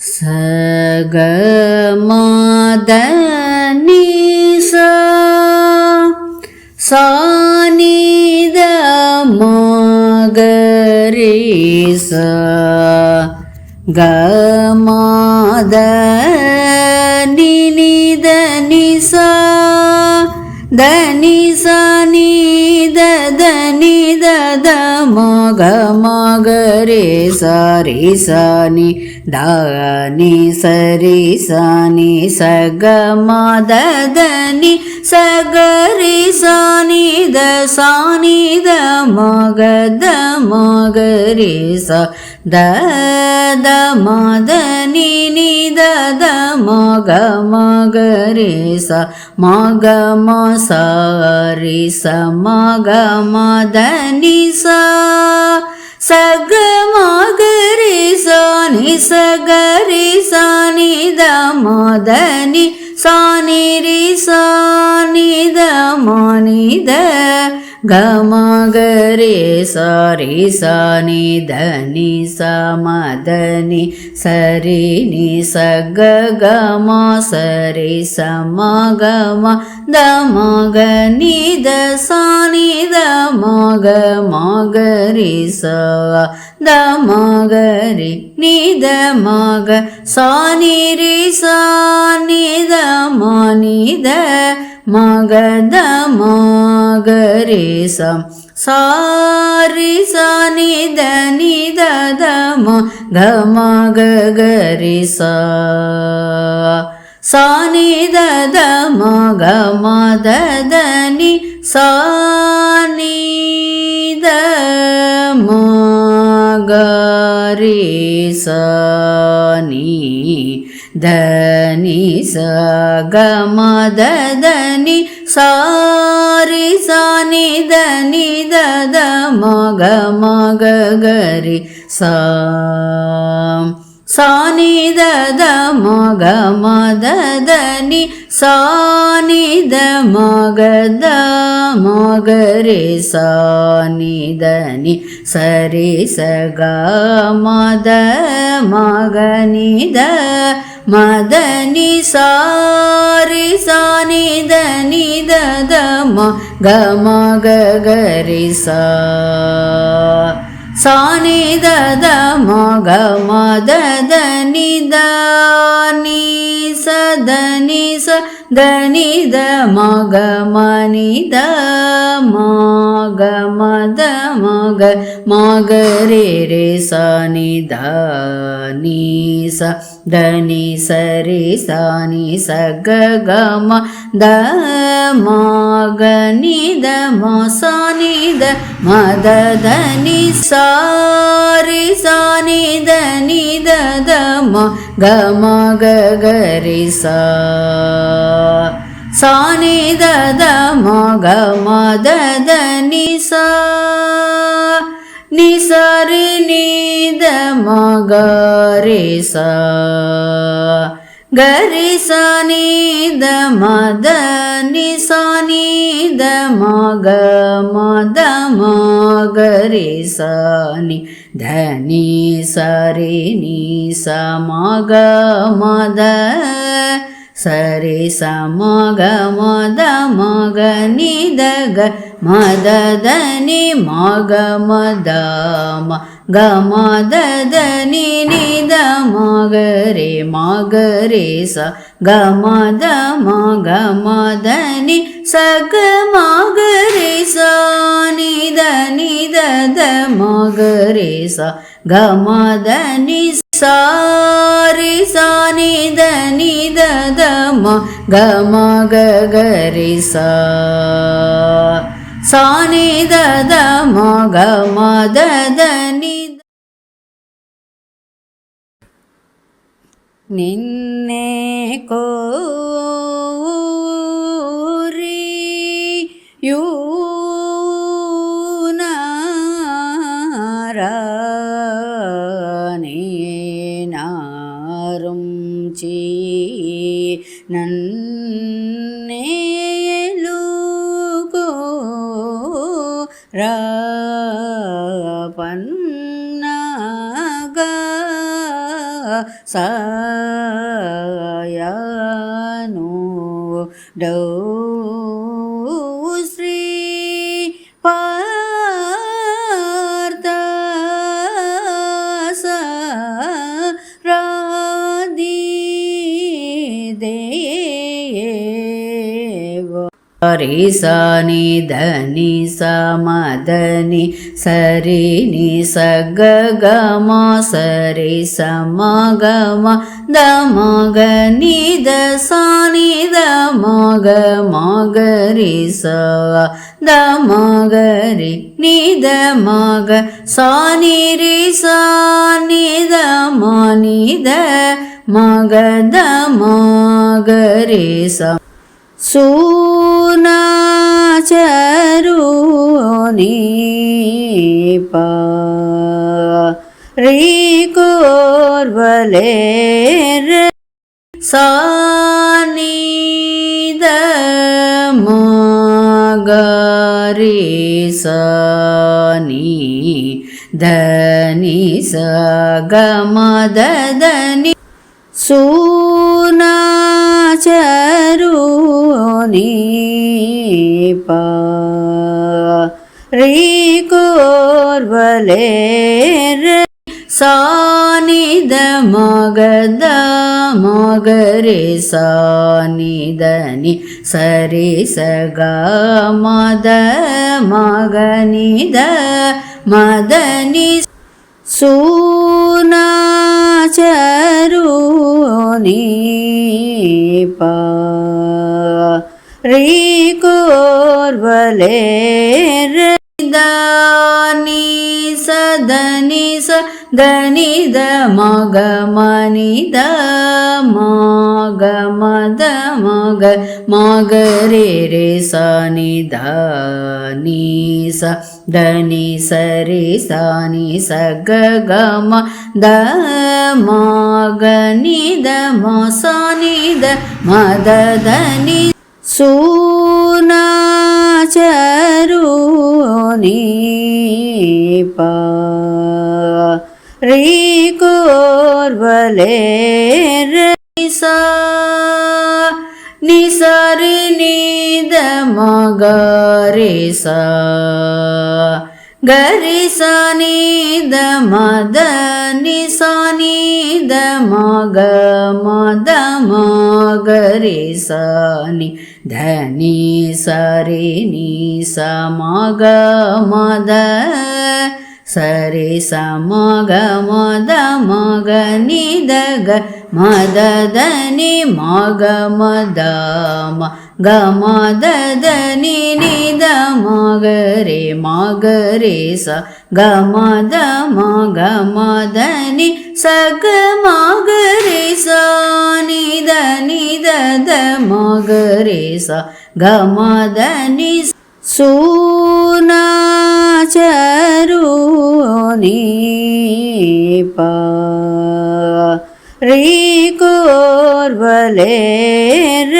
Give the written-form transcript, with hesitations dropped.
சக மதனி சானித மகரேச கமாத நினித நிசா தனிச நித தனித மக மகரே சரி சனி தானி சரி சனி சகமத தனி சகரி சனித சானித மகத மகரே ச த மதனி நித மக மகரே ச மக மரி ச மக மதனி சக மகரி சானி சகரி சானி த மதனி சானி ரி சானி த மனித கமகரே சாரி சானி தனி சமதனி சரி நி சக கம சரி சமகம தமக நித சானி தமக மகரி ச தமகரி நித மக சானி ரி சானி தமனித மகத மகரே சம் சாரி சானி தனி தம கமகரி சானி தம கமதனி சானி மகரி சானி தனி சகமதனி சாரி சானி தனி தத மக மகரி சானி தத மக மதனி சானி த மகத மகரே சானி தனி சரி சக மத மகனித மதனி சாரி சானி தனி தத மக மகரி சானி தத மக மதனி தானி சதனி சதனி த மக மனித மக மத மக மகரே ரே சானி தானி சதனி சரி சானி சக கம த மக நித மசானி த மதனி சாரி சானி தனி தத மக மகரி சானி தத மக மதனி நிசரி நித மகரே கரி சானி த மதனி சானி த மக மத மகரி சானி தனி சரி நி சமக மத சரி சமக மத மக நிதக மதனி மக மதம கமதனி நித மகரே மகரே ச கமத மக மதனி சக மகரே சானி தனி தத மகரே ச கமதனி சாரி சானி தனி தத மக மகரி சானி தத மக மதனி நின்னே கோரி யூனரனே நாரும் சீ நன்னேலுகோ பன்னக sayanu dau Sri Partha Saradi Deva Sari sa ni dhani sa madani sari ni sa ga ga ma sari sa ma ga ma da ma ga ni da sa ni da ma ga ri sa da ma ga ri ni da ma ga sa ni ri sa ni da ma ga da ma ga ri sa Suna charuni pa rikorvaler sani damagari sani dhani sagamadadani Suna charuni pa rikorvaler sani damagada magare sani dhani sari saga mada magani da madani Suna charuni pa rikorvaler dani sadani sa dani da magamani da magamada magare re sani dhani sa dhani sari sani sagagama da magani da masani da madadani Suna charuni pa rikorvaler sa ni sari ni da magare sa gari sa ni da madani sa ni da magare sa ni dhani sari ni sa magamada sari sa magamada magani daga madadani magamadama gamadadani nida magare sa gamadama gamadani sagamagare sa nida da magare sa gamadani Suna charuni pa rikorvaler